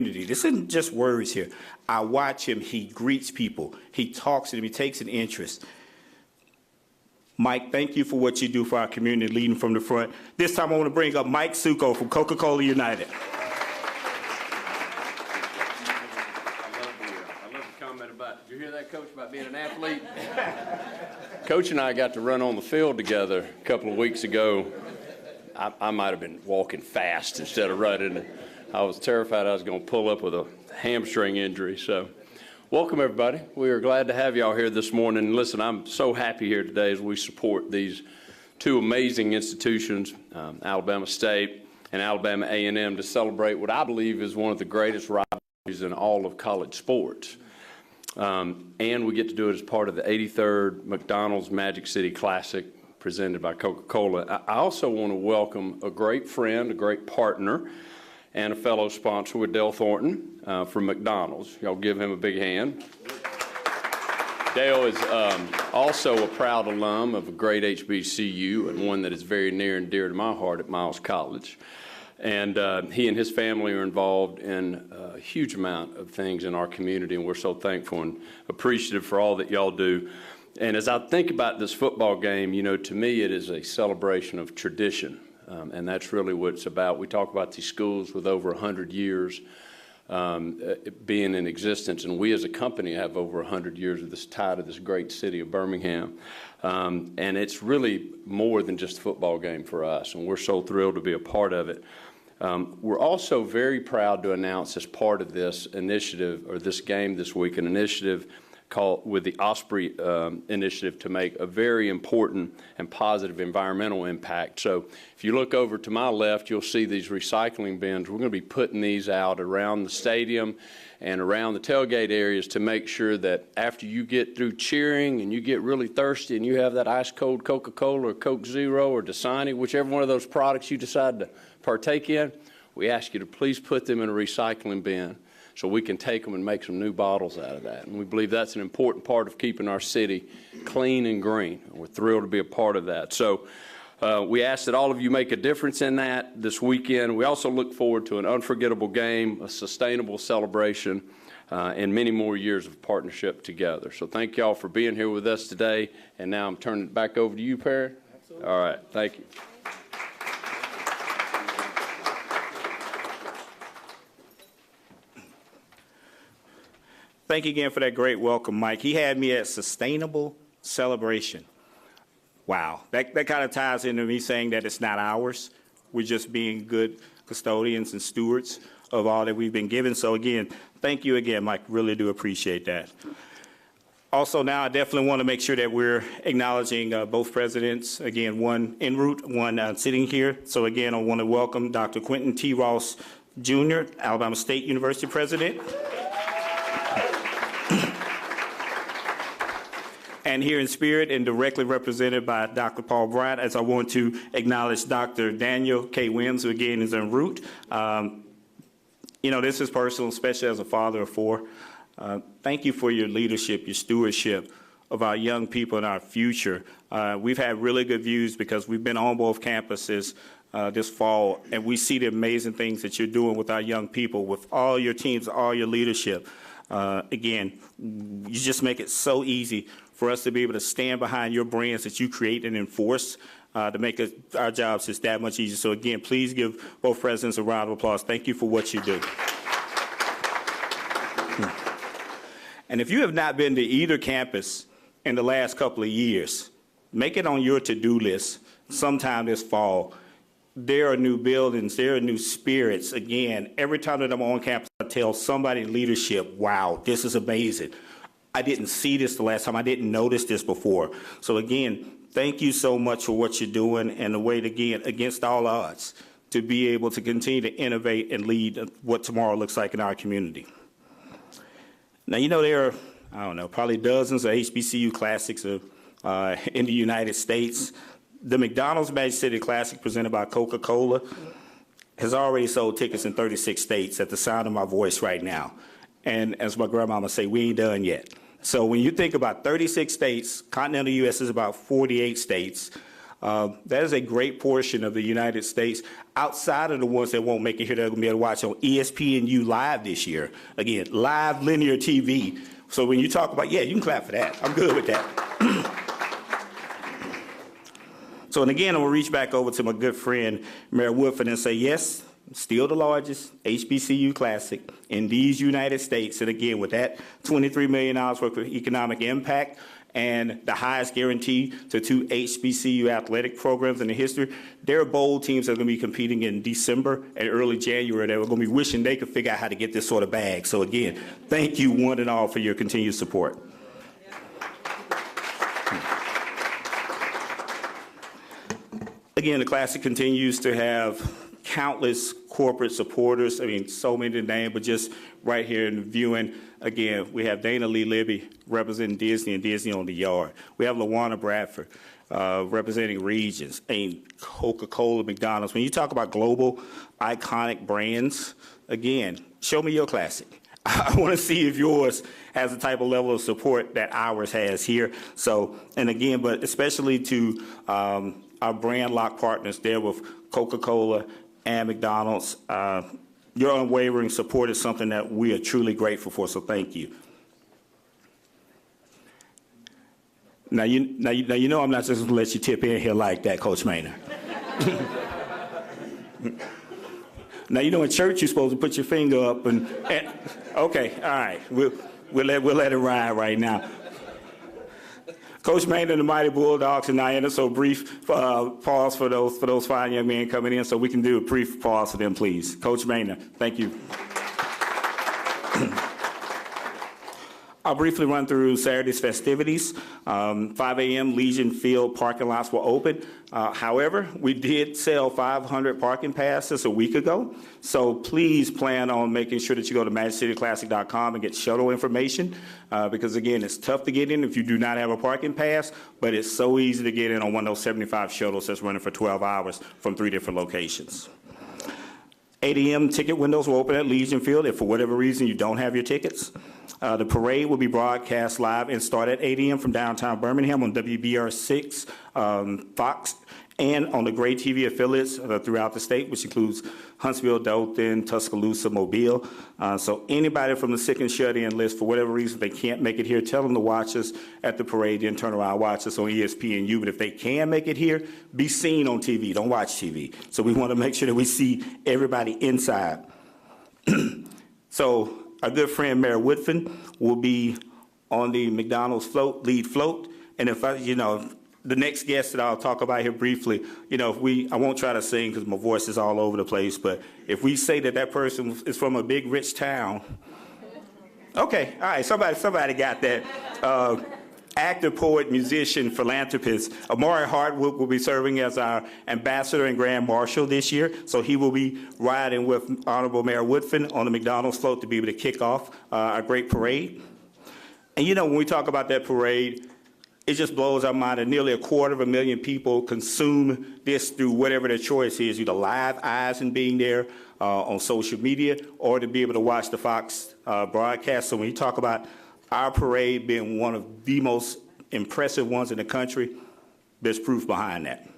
This isn't just words here. I watch him. He greets people. He talks to them. He takes an interest. Mike, thank you for what you do for our community, leading from the front. This time I want to bring up Mike Succo from Coca-Cola United. I love the comment about, did you hear that, Coach, about being an athlete? Coach and I got to run on the field together a couple of weeks ago. I might have been walking fast instead of running. I was terrified I was going to pull up with a hamstring injury. So, welcome everybody. We are glad to have y'all here this morning. And listen, I'm so happy here today as we support these two amazing institutions, Alabama State and Alabama A&M, to celebrate what I believe is one of the greatest rivalries in all of college sports. And we get to do it as part of the 83rd McDonald's Magic City Classic presented by Coca-Cola. I also want to welcome a great friend, a great partner, and a fellow sponsor with Dale Thornton from McDonald's. Y'all give him a big hand. Dale is also a proud alum of a great HBCU and one that is very near and dear to my heart at Miles College. And he and his family are involved in a huge amount of things in our community, and we're so thankful and appreciative for all that y'all do. And as I think about this football game, you know, to me it is a celebration of tradition. And that's really what it's about. We talk about these schools with over 100 years being in existence, and we as a company have over 100 years of this tie to this great city of Birmingham. And it's really more than just a football game for us, and we're so thrilled to be a part of it. We're also very proud to announce as part of this initiative, or this game this week, an initiative called with the Osprey initiative to make a very important and positive environmental impact. So if you look over to my left, you'll see these recycling bins. We're going to be putting these out around the stadium and around the tailgate areas to make sure that after you get through cheering and you get really thirsty and you have that ice cold Coca-Cola or Coke Zero or Dasani, whichever one of those products you decide to partake in, we ask you to please put them in a recycling bin, so we can take them and make some new bottles out of that. And we believe that's an important part of keeping our city clean and green. And we're thrilled to be a part of that. So we ask that all of you make a difference in that this weekend. We also look forward to an unforgettable game, a sustainable celebration, and many more years of partnership together. So thank y'all for being here with us today. And now I'm turning it back over to you, Perry. Absolutely. All right. Thank you. Thank you again for that great welcome, Mike. He had me at sustainable celebration. Wow, that kind of ties into me saying that it's not ours. We're just being good custodians and stewards of all that we've been given. So again, thank you again, Mike. Really do appreciate that. Also now I definitely want to make sure that we're acknowledging both presidents. Again, one en route, one sitting here. So again, I want to welcome Dr. Quentin T. Ross Jr., Alabama State University president. And here in spirit and directly represented by Dr. Paul Bryant, as I want to acknowledge Dr. Daniel K. Wims, who again is en route. You know, this is personal, especially as a father of four. Thank you for your leadership, your stewardship of our young people and our future. We've had really good views because we've been on both campuses this fall, and we see the amazing things that you're doing with our young people, with all your teams, all your leadership. Again, you just make it so easy for us to be able to stand behind your brands that you create and enforce to make our jobs just that much easier. So again, please give both presidents a round of applause. Thank you for what you do. And if you have not been to either campus in the last couple of years, make it on your to-do list sometime this fall. There are new buildings, there are new spirits. Again, every time that I'm on campus, I tell somebody in leadership, wow, this is amazing. I didn't see this the last time. I didn't notice this before. So again, thank you so much for what you're doing and the way, again, against all odds, to be able to continue to innovate and lead what tomorrow looks like in our community. Now, you know, there are, I don't know, probably dozens of HBCU classics in the United States. The McDonald's Magic City Classic presented by Coca-Cola has already sold tickets in 36 states at the sound of my voice right now. And as my grandmama say, we ain't done yet. So when you think about 36 states, continental U.S. is about 48 states. That is a great portion of the United States outside of the ones that won't make it here that are going to be able to watch on ESPNU Live this year. Again, live linear TV. So when you talk about, yeah, you can clap for that. I'm good with that. So, and again, I'm going to reach back over to my good friend, Mayor Woodford, and say, yes, still the largest HBCU classic in these United States. And again, with that $23 million worth of economic impact and the highest guarantee to 2 HBCU athletic programs in the history, there are bowl teams that are going to be competing in December and early January that are going to be wishing they could figure out how to get this sort of bag. So again, thank you one and all for your continued support. Again, the Classic continues to have countless corporate supporters. I mean, so many to name, but just right here in the viewing, again, we have Dana Lee Libby representing Disney and Disney on the Yard. We have LaWanna Bradford representing Regions, Coca-Cola, McDonald's. When you talk about global iconic brands, again, show me your Classic. I want to see if yours has the type of level of support that ours has here. So, and again, but especially to our brand lock partners there with Coca-Cola and McDonald's, your unwavering support is something that we are truly grateful for, so thank you. Now you know I'm not just going to let you tip in here like that, Coach Maynard. Now, you know, in church, you're supposed to put your finger up and okay, all right, we'll let it ride right now. Coach Maynard and the Mighty Bulldogs and Diana, so brief pause for those fine young men coming in, so we can do a brief pause for them, please. Coach Maynard, thank you. I'll briefly run through Saturday's festivities. 5 a.m. Legion Field parking lots were open. However, we did sell 500 parking passes a week ago. So please plan on making sure that you go to MagicCityClassic.com and get shuttle information. Because again, it's tough to get in if you do not have a parking pass, but it's so easy to get in on one of those 75 shuttles that's running for 12 hours from 3 different locations. 8 a.m. ticket windows will open at Legion Field if for whatever reason you don't have your tickets. The parade will be broadcast live and start at 8 a.m. from downtown Birmingham on WBR6, Fox, and on the Gray TV affiliates throughout the state, which includes Huntsville, Dothan, Tuscaloosa, Mobile. So anybody from the sick and shut-in list, for whatever reason they can't make it here, tell them to watch us at the parade, then turn around and watch us on ESPNU. But if they can make it here, be seen on TV. Don't watch TV. So we want to make sure that we see everybody inside. So our good friend Mayor Woodford will be on the McDonald's float, lead float. And if the next guest that I'll talk about here briefly, I won't try to sing because my voice is all over the place, but if we say that person is from a big, rich town, okay, all right, somebody got that. Actor, poet, musician, philanthropist, Amari Hart will be serving as our ambassador and grand marshal this year, so he will be riding with Honorable Mayor Woodford on the McDonald's float to be able to kick off our great parade. And when we talk about that parade, it just blows our mind that nearly 250,000 people consume this through whatever their choice is, either live eyes and being there on social media or to be able to watch the Fox broadcast. So when you talk about our parade being one of the most impressive ones in the country, there's proof behind that.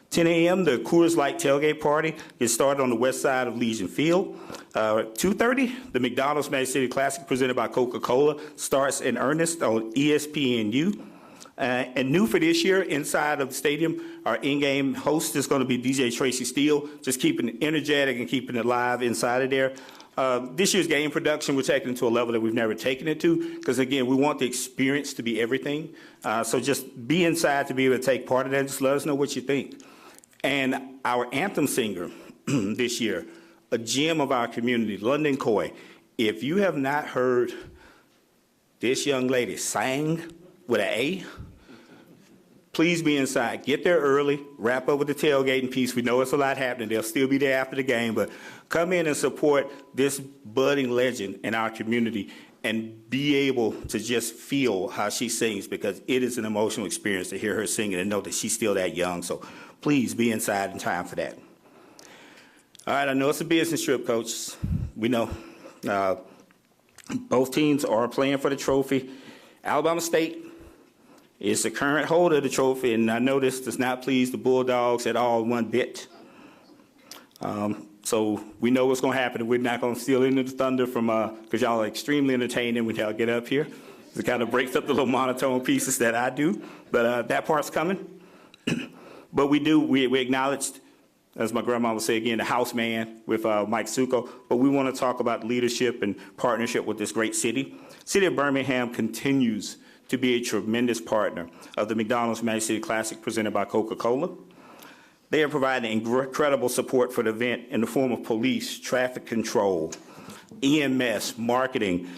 10 a.m., the Coors Light tailgate party gets started on the west side of Legion Field. 2:30, the McDonald's Magic City Classic presented by Coca-Cola starts in earnest on ESPNU. And new for this year, inside of the stadium, our in-game host is going to be DJ Tracy Steele, just keeping it energetic and keeping it live inside of there. This year's game production, we're taking it to a level that we've never taken it to, because again, we want the experience to be everything. So just be inside to be able to take part of that. Just let us know what you think. And our anthem singer this year, a gem of our community, London Coy. If you have not heard this young lady sing with an A, please be inside. Get there early, wrap up with the tailgating piece. We know it's a lot happening. They'll still be there after the game, but come in and support this budding legend in our community and be able to just feel how she sings, because it is an emotional experience to hear her singing and know that she's still that young. So please be inside in time for that. All right, I know it's a business trip, Coach. We know. Both teams are playing for the trophy. Alabama State is the current holder of the trophy, and I know this does not please the Bulldogs at all one bit. So we know what's going to happen. We're not going to steal any of the thunder from, because y'all are extremely entertaining when y'all get up here. It kind of breaks up the little monotone pieces that I do, but that part's coming. But we acknowledged, as my grandma would say again, the house man with Mike Succo, but we want to talk about leadership and partnership with this great city. City of Birmingham continues to be a tremendous partner of the McDonald's Magic City Classic presented by Coca-Cola. They are providing incredible support for the event in the form of police, traffic control, EMS, marketing,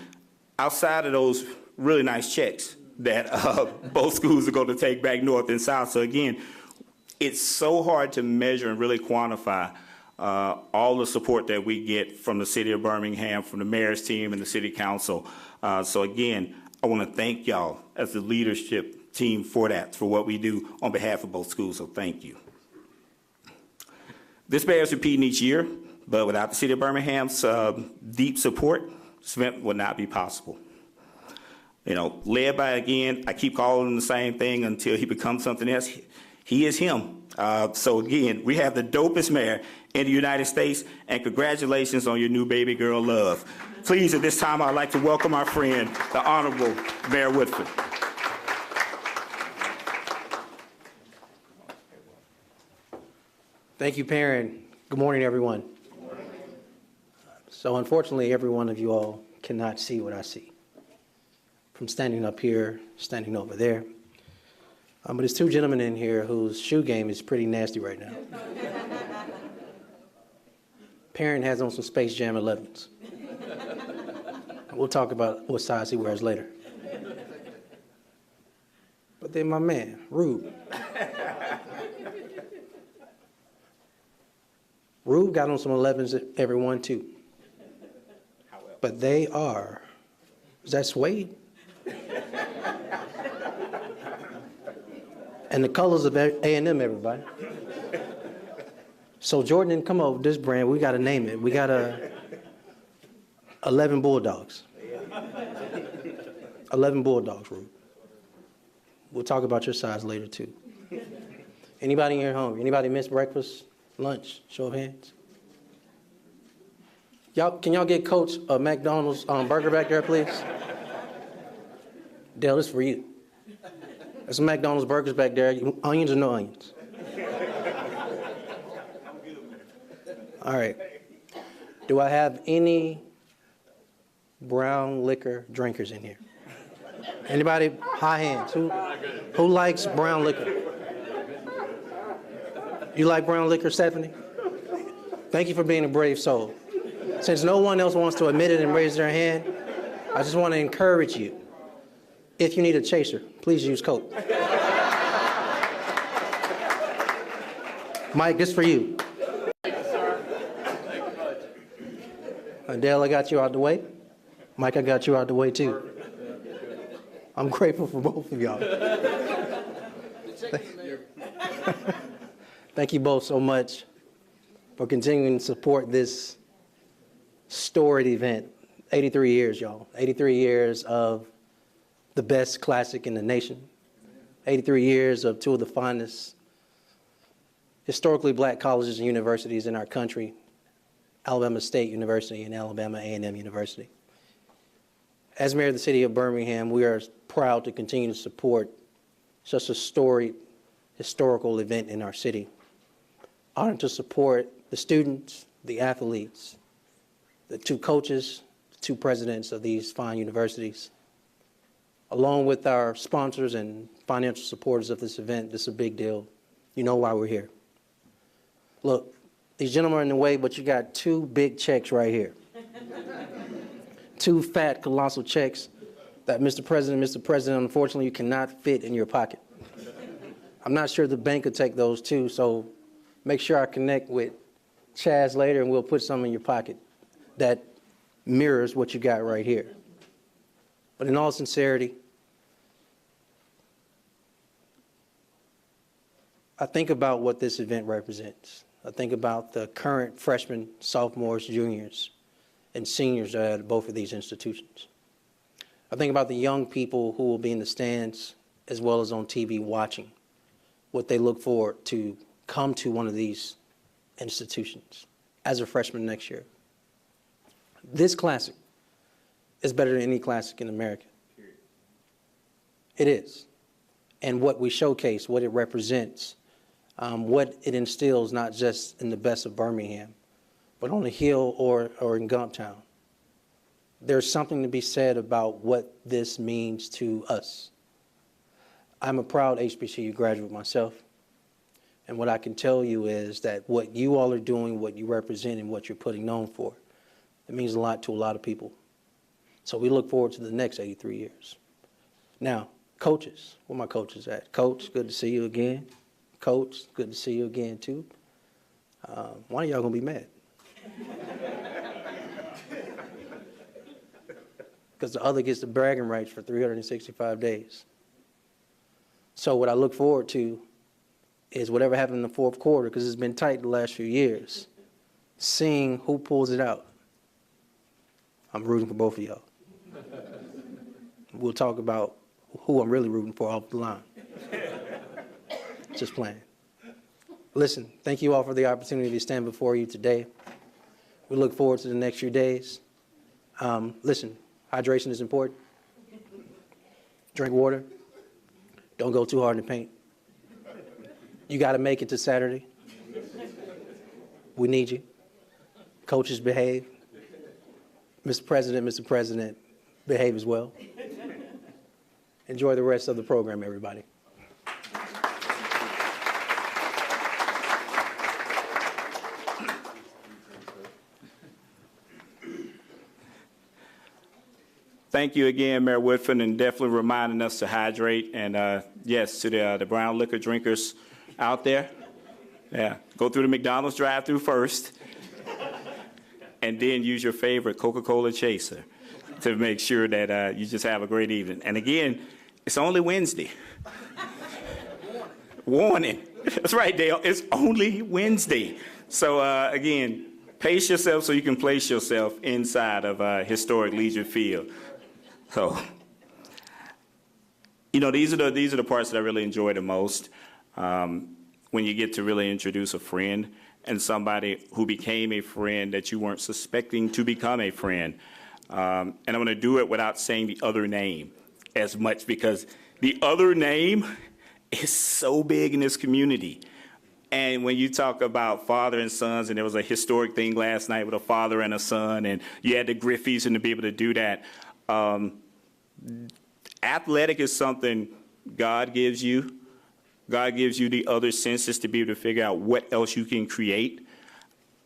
outside of those really nice checks that both schools are going to take back north and south. So again, it's so hard to measure and really quantify all the support that we get from the city of Birmingham, from the mayor's team and the city council. So again, I want to thank y'all as the leadership team for that, for what we do on behalf of both schools. So thank you. This bears repeating each year, but without the city of Birmingham's deep support, this event would not be possible. You know, led by, again, I keep calling him the same thing until he becomes something else. He is him. So again, we have the dopest mayor in the United States, and congratulations on your new baby girl, Love. Please, at this time, I'd like to welcome our friend, the Honorable Mayor Woodford. Thank you, Perrin. Good morning, everyone. So unfortunately, every one of you all cannot see what I see. From standing up here, standing over there. But there's two gentlemen in here whose shoe game is pretty nasty right now. Perrin has on some Space Jam 11s. We'll talk about what size he wears later. But then my man, Rube. Rube got on some 11s, everyone too. But they are, is that suede? And the colors of A&M, everybody. So Jordan didn't come up with this brand. We got to name it. We got 11 Bulldogs. 11 Bulldogs, Rube. We'll talk about your size later, too. Anybody in here hungry? Anybody miss breakfast, lunch? Show of hands. Can y'all get Coach a McDonald's burger back there, please? Dale, this is for you. There's some McDonald's burgers back there. Onions or no onions? All right. Do I have any brown liquor drinkers in here? Anybody? High hands. Who likes brown liquor? You like brown liquor, Stephanie? Thank you for being a brave soul. Since no one else wants to admit it and raise their hand, I just want to encourage you. If you need a chaser, please use Coke. Mike, this for you. Thank you, sir. Thank you much. Dale, I got you out the way. Mike, I got you out the way too. I'm grateful for both of y'all. Thank you both so much for continuing to support this storied event. 83 years, y'all. 83 years of the best classic in the nation. 83 years of two of the finest historically black colleges and universities in our country, Alabama State University and Alabama A&M University. As mayor of the city of Birmingham, we are proud to continue to support such a storied historical event in our city. Honored to support the students, the athletes, the two coaches, the two presidents of these fine universities. Along with our sponsors and financial supporters of this event, this is a big deal. You know why we're here. Look, these gentlemen are in the way, but you got two big checks right here. Two fat, colossal checks that, Mr. President, unfortunately, you cannot fit in your pocket. I'm not sure the bank could take those two, so make sure I connect with Chaz later and we'll put some in your pocket that mirrors what you got right here. But in all sincerity, I think about what this event represents. I think about the current freshmen, sophomores, juniors, and seniors at both of these institutions. I think about the young people who will be in the stands as well as on TV watching what they look forward to come to one of these institutions as a freshman next year. This classic is better than any classic in America. Period. It is. And what we showcase, what it represents, what it instills not just in the best of Birmingham, but on the Hill or in Gumptown. There's something to be said about what this means to us. I'm a proud HBCU graduate myself, and what I can tell you is that what you all are doing, what you represent, and what you're putting on for, it means a lot to a lot of people. So we look forward to the next 83 years. Now, coaches, where my coaches at? Coach, good to see you again. Coach, good to see you again too. One of y'all gonna be mad. Because the other gets the bragging rights for 365 days. So what I look forward to is whatever happened in the fourth quarter, because it's been tight the last few years, seeing who pulls it out. I'm rooting for both of y'all. We'll talk about who I'm really rooting for off the line. Just playing. Listen, thank you all for the opportunity to stand before you today. We look forward to the next few days. Listen, hydration is important. Drink water. Don't go too hard in the paint. You got to make it to Saturday. We need you. Coaches, behave. Mr. President, behave as well. Enjoy the rest of the program, everybody. Thank you again, Mayor Woodford, and definitely reminding us to hydrate. And yes, to the brown liquor drinkers out there, yeah, go through the McDonald's drive-thru first, and then use your favorite Coca-Cola chaser to make sure that you just have a great evening. And again, it's only Wednesday. Warning. That's right, Dale. It's only Wednesday. So again, pace yourself so you can place yourself inside of historic Legion Field. So, you know, these are the parts that I really enjoy the most, when you get to really introduce a friend and somebody who became a friend that you weren't suspecting to become a friend. And I'm going to do it without saying the other name as much, because the other name is so big in this community. And when you talk about father and sons, and there was a historic thing last night with a father and a son, and you had the Griffeys and to be able to do that. Athletic is something God gives you. God gives you the other senses to be able to figure out what else you can create.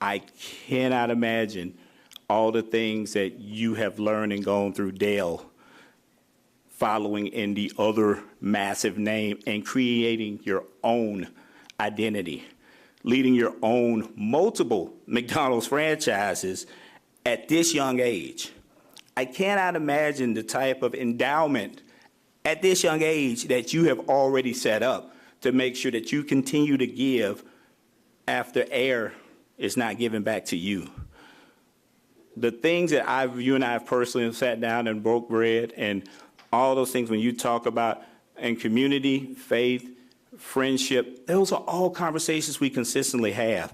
I cannot imagine all the things that you have learned and gone through, Dale, following in the other massive name and creating your own identity, leading your own multiple McDonald's franchises at this young age. I cannot imagine the type of endowment at this young age that you have already set up to make sure that you continue to give after air is not given back to you. The things that you and I have personally sat down and broke bread, and all those things when you talk about in community, faith, friendship, those are all conversations we consistently have.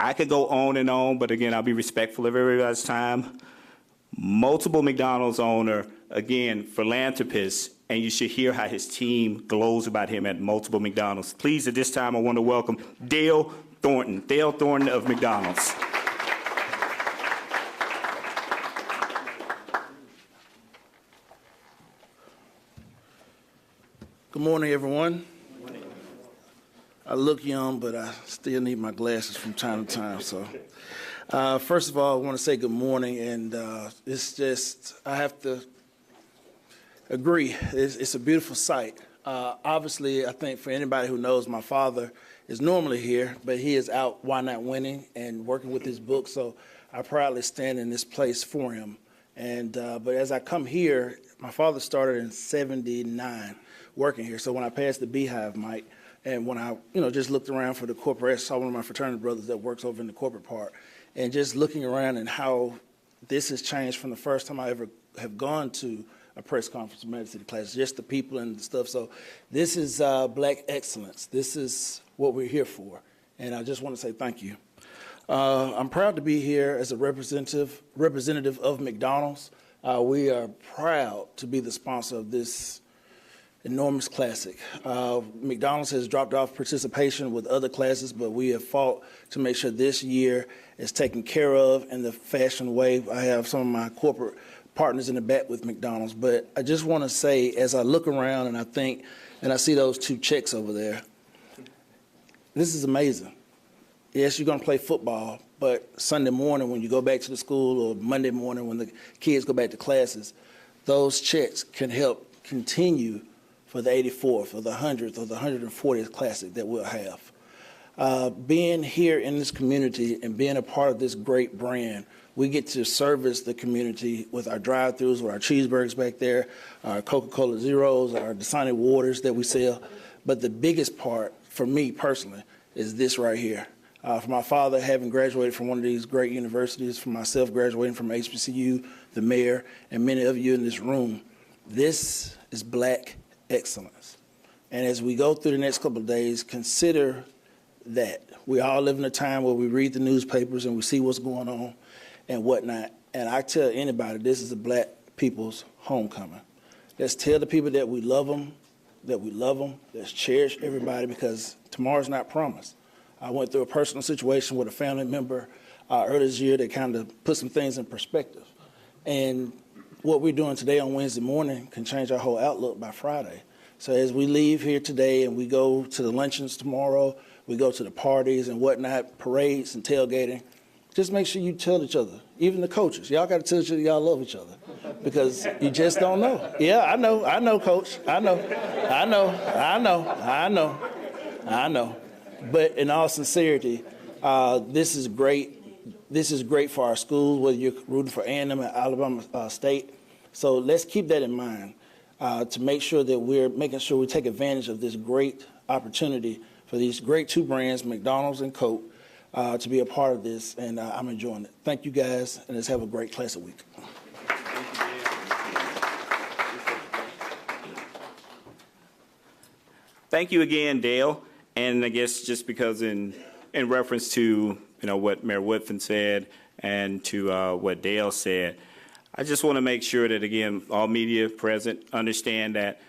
I could go on and on, but again, I'll be respectful of everybody's time. Multiple McDonald's owner, again, philanthropist, and you should hear how his team glows about him at multiple McDonald's. Please, at this time, I want to welcome Dale Thornton of McDonald's. Good morning, everyone. I look young, but I still need my glasses from time to time. So, first of all, I want to say good morning, and it's just, I have to agree, it's a beautiful sight. Obviously, I think for anybody who knows, my father is normally here, but he is out, Why Not Winning, and working with his book, so I proudly stand in this place for him. And but as I come here, my father started in '79 working here, so when I passed the Beehive mic, and when I, just looked around for the corporate, I saw one of my fraternity brothers that works over in the corporate part, and just looking around and how this has changed from the first time I ever have gone to a press conference in Madison City class, just the people and the stuff. So this is black excellence. This is what we're here for. And I just want to say thank you. I'm proud to be here as a representative of McDonald's. We are proud to be the sponsor of this enormous classic. McDonald's has dropped off participation with other classes, but we have fought to make sure this year is taken care of in the fashion way. I have some of my corporate partners in the back with McDonald's, but I just want to say, as I look around and I think, and I see those 2 checks over there, this is amazing. Yes, you're going to play football, but Sunday morning when you go back to the school, or Monday morning when the kids go back to classes, those checks can help continue for the 84th or the 100th or the 140th classic that we'll have. Being here in this community and being a part of this great brand, we get to service the community with our drive-thrus, with our cheeseburgers back there, our Coca-Cola Zeros, our Dasani waters that we sell. But the biggest part for me personally is this right here. For my father having graduated from one of these great universities, for myself graduating from HBCU, the mayor, and many of you in this room, this is black excellence. And as we go through the next couple of days, consider that. We all live in a time where we read the newspapers and we see what's going on and whatnot. And I tell anybody, this is a black people's homecoming. Let's tell the people that we love them, Let's cherish everybody, because tomorrow's not promised. I went through a personal situation with a family member earlier this year that kind of put some things in perspective. And what we're doing today on Wednesday morning can change our whole outlook by Friday. So as we leave here today and we go to the luncheons tomorrow, we go to the parties and whatnot, parades and tailgating, just make sure you tell each other, even the coaches. Y'all got to tell each other y'all love each other, because you just don't know. Yeah, I know, Coach. I know. But in all sincerity, this is great. This is great for our schools, whether you're rooting for A&M and Alabama State. So let's keep that in mind to make sure that we're making sure we take advantage of this great opportunity for these great 2 brands, McDonald's and Coke, to be a part of this, and I'm enjoying it. Thank you, guys, and let's have a great Classic Week. Thank you again, Dale. And I guess just because in reference to what Mayor Woodfin said and to what Dale said, I just want to make sure that, again, all media present understand that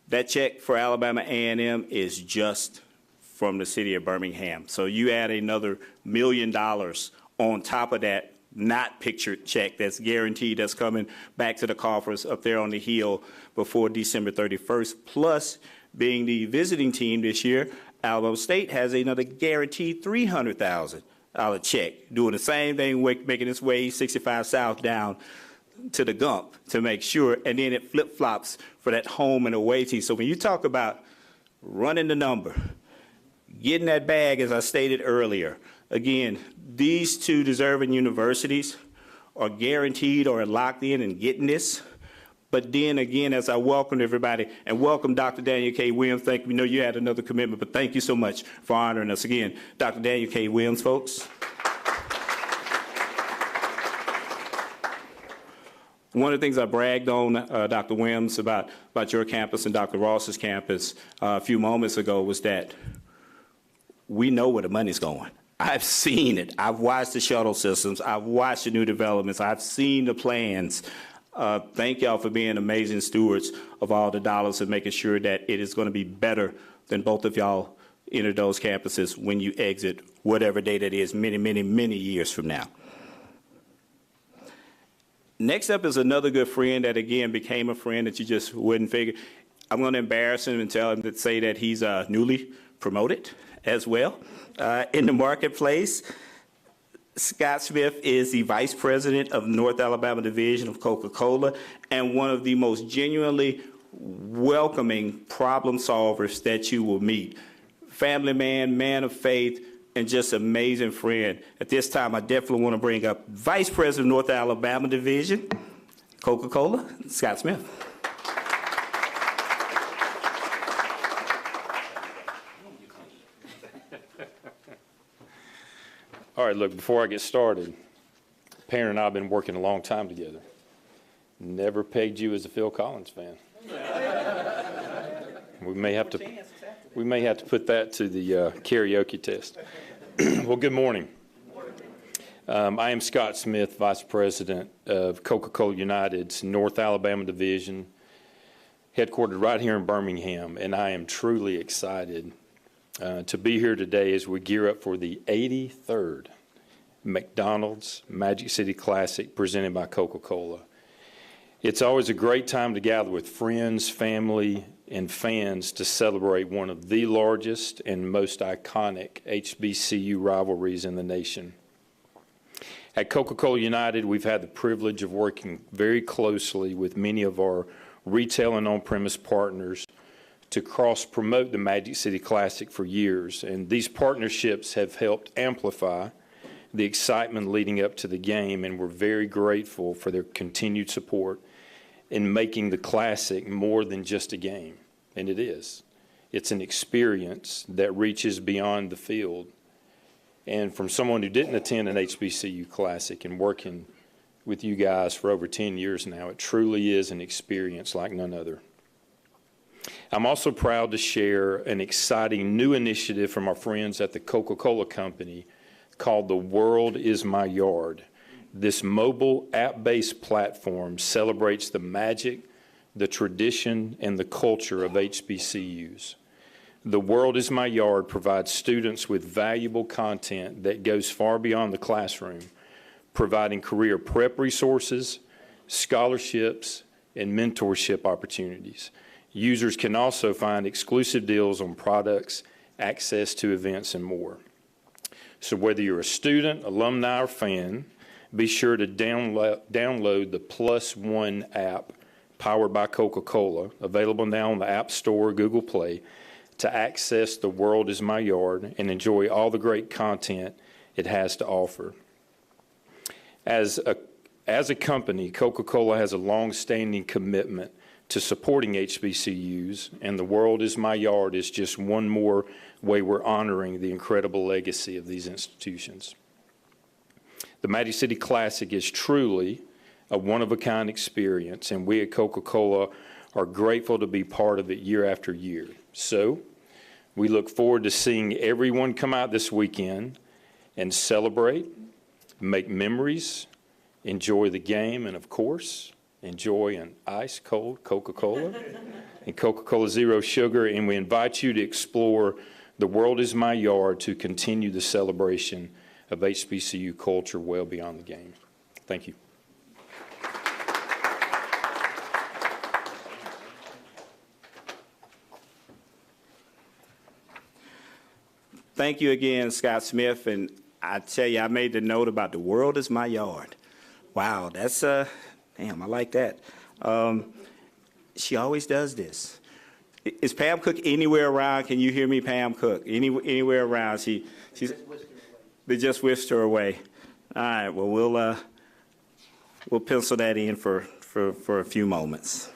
that check for Alabama A&M is just from the city of Birmingham. So you add another $1 million on top of that not pictured check that's guaranteed, that's coming back to the coffers up there on the Hill before December 31st. Plus, being the visiting team this year, Alabama State has another guaranteed $300,000 check, doing the same thing, making its way 65 South down to the Gump to make sure, and then it flip-flops for that home and away team. So when you talk about running the number, getting that bag, as I stated earlier, again, these 2 deserving universities are guaranteed or locked in and getting this. But then again, as I welcome everybody, and welcome Dr. Daniel K. Williams. Thank you. We know you had another commitment, but thank you so much for honoring us again. Dr. Daniel K. Williams, folks. One of the things I bragged on, Dr. Williams, about your campus and Dr. Ross's campus a few moments ago was that we know where the money's going. I've seen it. I've watched the shuttle systems. I've watched the new developments. I've seen the plans. Thank y'all for being amazing stewards of all the dollars and making sure that it is going to be better than both of y'all enter those campuses when you exit, whatever day that is, many, many, many years from now. Next up is another good friend that, again, became a friend that you just wouldn't figure. I'm going to embarrass him and tell him to say that he's newly promoted as well in the marketplace. Scott Smith is the Vice President of the North Alabama Division of Coca-Cola and one of the most genuinely welcoming problem solvers that you will meet. Family man, man of faith, and just amazing friend. At this time, I definitely want to bring up Vice President of North Alabama Division, Coca-Cola, Scott Smith. All right, look, before I get started, Perrin and I have been working a long time together. Never pegged you as a Phil Collins fan. We may have to put that to the karaoke test. Well, good morning. I am Scott Smith, Vice President of Coca-Cola United's North Alabama Division, headquartered right here in Birmingham, and I am truly excited to be here today as we gear up for the 83rd McDonald's Magic City Classic presented by Coca-Cola. It's always a great time to gather with friends, family, and fans to celebrate one of the largest and most iconic HBCU rivalries in the nation. At Coca-Cola United, we've had the privilege of working very closely with many of our retail and on-premise partners to cross-promote the Magic City Classic for years, and these partnerships have helped amplify the excitement leading up to the game, and we're very grateful for their continued support in making the Classic more than just a game, and it is. It's an experience that reaches beyond the field. And from someone who didn't attend an HBCU Classic and working with you guys for over 10 years now, it truly is an experience like none other. I'm also proud to share an exciting new initiative from our friends at the Coca-Cola Company called The World Is My Yard. This mobile app-based platform celebrates the magic, the tradition, and the culture of HBCUs. The World Is My Yard provides students with valuable content that goes far beyond the classroom, providing career prep resources, scholarships, and mentorship opportunities. Users can also find exclusive deals on products, access to events, and more. So whether you're a student, alumni, or fan, be sure to download the Plus One app powered by Coca-Cola, available now on the App Store, Google Play, to access The World Is My Yard and enjoy all the great content it has to offer. As a company, Coca-Cola has a long-standing commitment to supporting HBCUs, and The World Is My Yard is just one more way we're honoring the incredible legacy of these institutions. The Magic City Classic is truly a one-of-a-kind experience, and we at Coca-Cola are grateful to be part of it year after year. So, we look forward to seeing everyone come out this weekend and celebrate, make memories, enjoy the game, and of course, enjoy an ice-cold Coca-Cola and Coca-Cola Zero Sugar, and we invite you to explore The World Is My Yard to continue the celebration of HBCU culture well beyond the game. Thank you. Thank you again, Scott Smith. And I tell you, I made the note about The World Is My Yard. Wow, that's, damn, I like that. She always does this. Is Pam Cook anywhere around? Can you hear me, Pam Cook? Anywhere around? They just whisked her away. All right, well, we'll pencil that in for a few moments.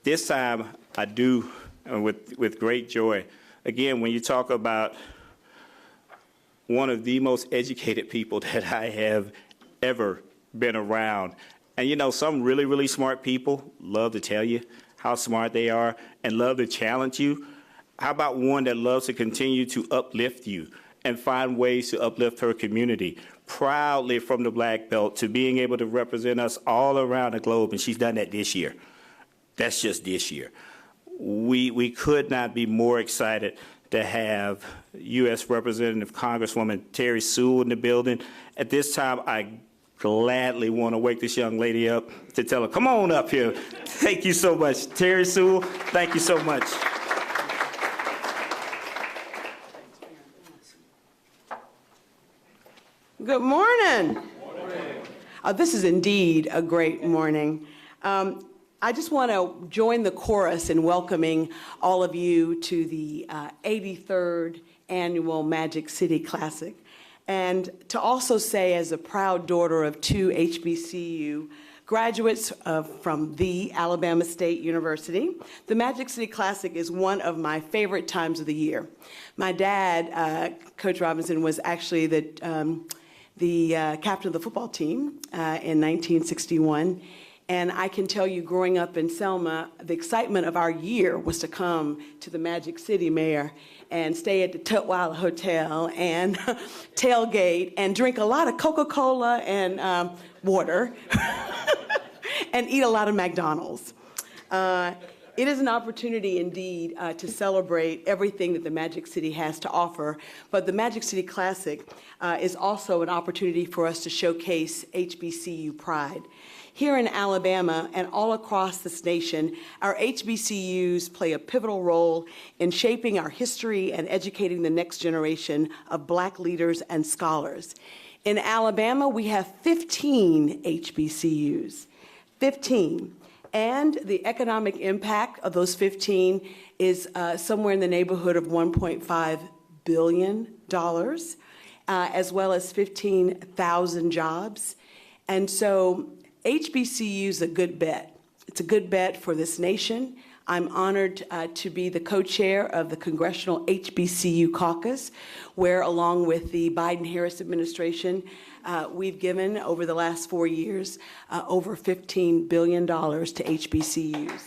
This time, I do, with great joy. Again, when you talk about one of the most educated people that I have ever been around, and you know, some really, really smart people love to tell you how smart they are and love to challenge you. How about one that loves to continue to uplift you and find ways to uplift her community, proudly from the black belt to being able to represent us all around the globe, and she's done that this year. That's just this year. We could not be more excited to have U.S. Representative Congresswoman Terry Sewell in the building. At this time, I gladly want to wake this young lady up to tell her, come on up here. Thank you so much. Terry Sewell, thank you so much. Good morning. This is indeed a great morning. I just want to join the chorus in welcoming all of you to the 83rd Annual Magic City Classic. And to also say, as a proud daughter of two HBCU graduates from the Alabama State University, the Magic City Classic is one of my favorite times of the year. My dad, Coach Robinson, was actually the the captain of the football team in 1961. And I can tell you, growing up in Selma, the excitement of our year was to come to the Magic City, Mayor, and stay at the Tutwiler Hotel and tailgate and drink a lot of Coca-Cola and water and eat a lot of McDonald's. It is an opportunity indeed to celebrate everything that the Magic City has to offer, but the Magic City Classic is also an opportunity for us to showcase HBCU pride. Here in Alabama and all across this nation, our HBCUs play a pivotal role in shaping our history and educating the next generation of Black leaders and scholars. In Alabama, we have 15 HBCUs, 15. And the economic impact of those 15 is somewhere in the neighborhood of $1.5 billion, as well as 15,000 jobs. And so HBCU is a good bet. It's a good bet for this nation. I'm honored to be the co-chair of the Congressional HBCU Caucus, where along with the Biden-Harris administration, we've given over the last 4 years over $15 billion to HBCUs.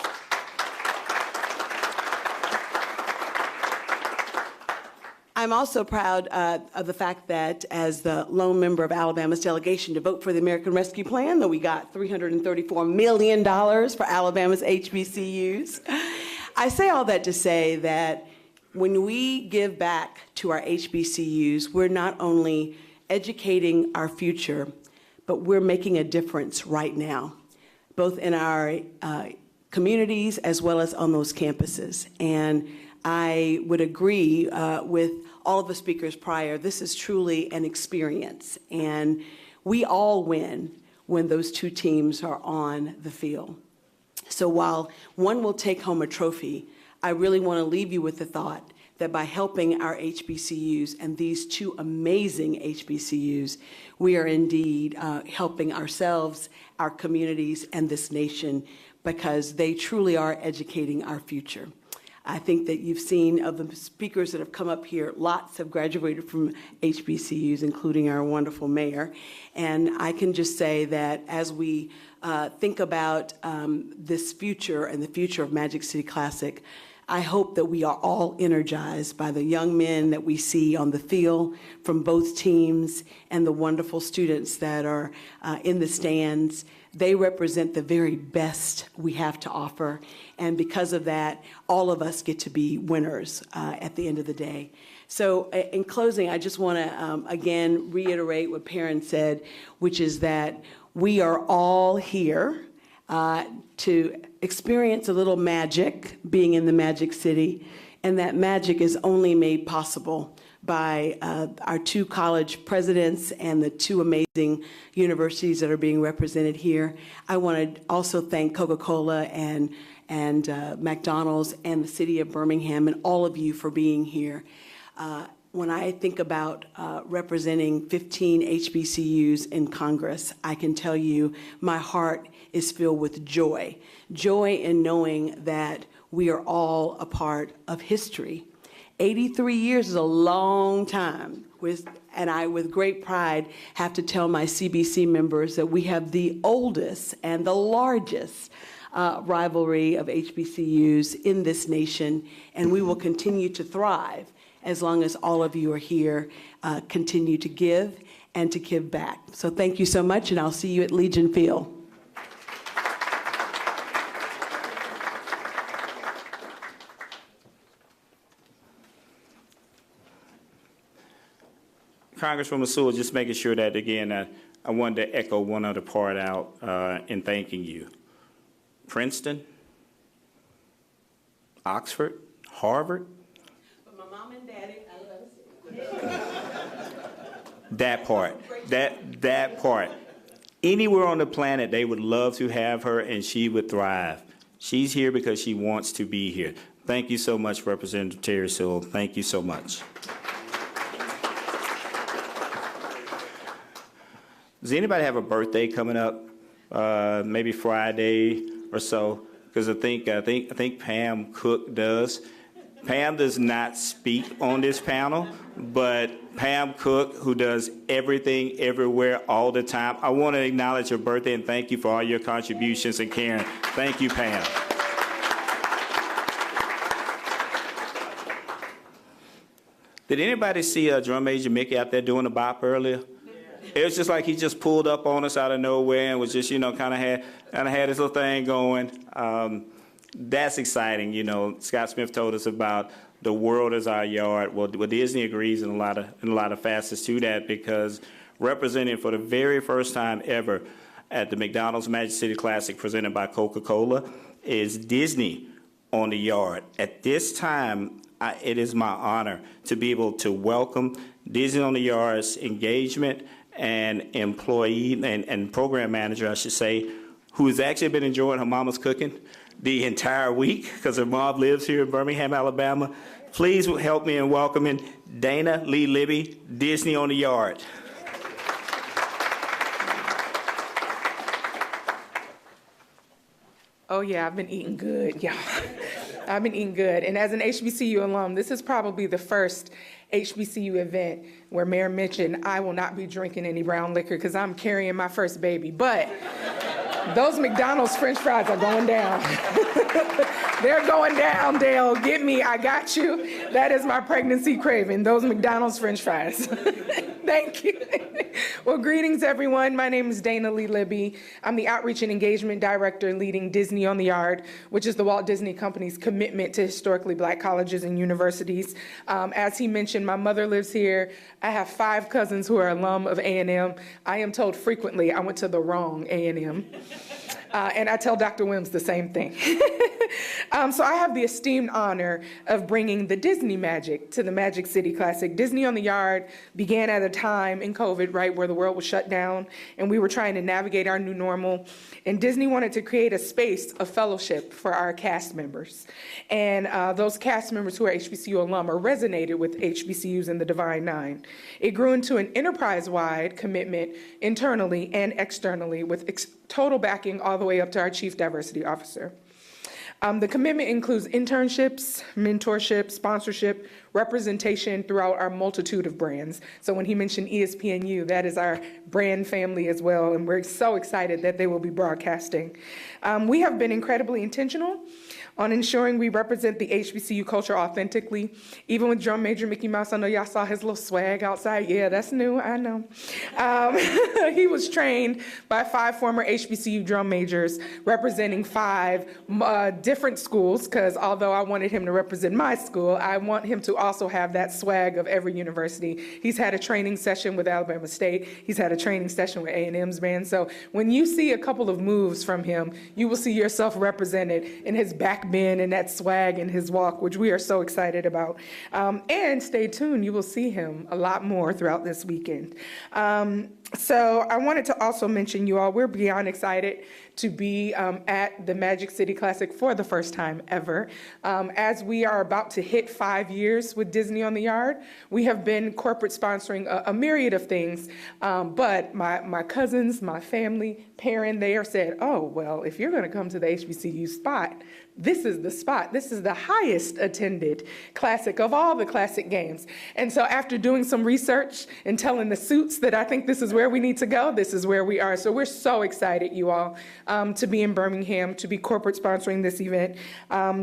I'm also proud of the fact that as the lone member of Alabama's delegation to vote for the American Rescue Plan, that we got $334 million for Alabama's HBCUs. I say all that to say that when we give back to our HBCUs, we're not only educating our future, but we're making a difference right now, both in our communities as well as on those campuses. And I would agree with all of the speakers prior. This is truly an experience, and we all win when those two teams are on the field. So while one will take home a trophy, I really want to leave you with the thought that by helping our HBCUs and these two amazing HBCUs, we are indeed helping ourselves, our communities, and this nation, because they truly are educating our future. I think that you've seen of the speakers that have come up here, lots have graduated from HBCUs, including our wonderful mayor. And I can just say that as we think about this future and the future of Magic City Classic, I hope that we are all energized by the young men that we see on the field from both teams and the wonderful students that are in the stands. They represent the very best we have to offer, and because of that, all of us get to be winners at the end of the day. So in closing, I just want to, again, reiterate what Perrin said, which is that we are all here to experience a little magic being in the Magic City, and that magic is only made possible by our two college presidents and the two amazing universities that are being represented here. I want to also thank Coca-Cola and McDonald's and the city of Birmingham and all of you for being here. When I think about representing 15 HBCUs in Congress, I can tell you my heart is filled with joy. Joy in knowing that we are all a part of history. 83 years is a long time, and I, with great pride, have to tell my CBC members that we have the oldest and the largest rivalry of HBCUs in this nation, and we will continue to thrive as long as all of you are here, continue to give and to give back. So thank you so much, and I'll see you at Legion Field. Congresswoman Sewell, just making sure that, again, I wanted to echo one other part out in thanking you. Princeton, Oxford, Harvard. But my mom and daddy, I love you. That part, that part. Anywhere on the planet, they would love to have her, and she would thrive. She's here because she wants to be here. Thank you so much, Representative Terry Sewell. Thank you so much. Does anybody have a birthday coming up? Maybe Friday or so? Because I think Pam Cook does. Pam does not speak on this panel, but Pam Cook, who does everything, everywhere, all the time. I want to acknowledge her birthday and thank you for all your contributions and caring. Thank you, Pam. Did anybody see Drum Major Mickey out there doing the bop earlier? It was just like he just pulled up on us out of nowhere and was just, kind of had his little thing going. That's exciting. Scott Smith told us about the world is our yard. Well, Disney agrees in a lot of facets to that, because representing for the very first time ever at the McDonald's Magic City Classic presented by Coca-Cola is Disney on the yard. At this time, it is my honor to be able to welcome Disney on the Yard's engagement and employee and program manager, I should say, who has actually been enjoying her mama's cooking the entire week because her mom lives here in Birmingham, Alabama. Please help me in welcoming Dana Lee Libby, Disney on the Yard. Oh yeah, I've been eating good, y'all. I've been eating good. And as an HBCU alum, this is probably the first HBCU event where Mayor mentioned I will not be drinking any brown liquor because I'm carrying my first baby. But those McDonald's French fries are going down. They're going down, Dale. Get me, I got you. That is my pregnancy craving, those McDonald's French fries. Thank you. Well, greetings, everyone. My name is Dana Lee Libby. I'm the Outreach and Engagement Director leading Disney on the Yard, which is the Walt Disney Company's commitment to historically Black colleges and universities. As he mentioned, my mother lives here. I have 5 cousins who are alum of A&M. I am told frequently I went to the wrong A&M. And I tell Dr. Wims the same thing. So I have the esteemed honor of bringing the Disney magic to the Magic City Classic. Disney on the Yard began at a time in COVID, right, where the world was shut down and we were trying to navigate our new normal. And Disney wanted to create a space of fellowship for our cast members. And those cast members who are HBCU alum are resonated with HBCUs in the Divine Nine. It grew into an enterprise-wide commitment internally and externally with total backing all the way up to our Chief Diversity Officer. The commitment includes internships, mentorship, sponsorship, representation throughout our multitude of brands. So when he mentioned ESPNU, that is our brand family as well, and we're so excited that they will be broadcasting. We have been incredibly intentional on ensuring we represent the HBCU culture authentically. Even with Drum Major Mickey Mouse, I know y'all saw his little swag outside. Yeah, that's new, I know. He was trained by 5 former HBCU drum majors representing 5 different schools, because although I wanted him to represent my school, I want him to also have that swag of every university. He's had a training session with Alabama State. He's had a training session with A&M's band. So when you see a couple of moves from him, you will see yourself represented in his back bend and that swag in his walk, which we are so excited about. And stay tuned, you will see him a lot more throughout this weekend. So I wanted to also mention, you all, we're beyond excited to be at the Magic City Classic for the first time ever. As we are about to hit 5 years with Disney on the Yard, we have been corporate sponsoring a myriad of things, but my cousins, my family, parent, they are said, oh, well, if you're gonna come to the HBCU spot, this is the spot. This is the highest attended classic of all the classic games. And so after doing some research and telling the suits that I think this is where we need to go, this is where we are. So we're so excited, you all, to be in Birmingham, to be corporate sponsoring this event.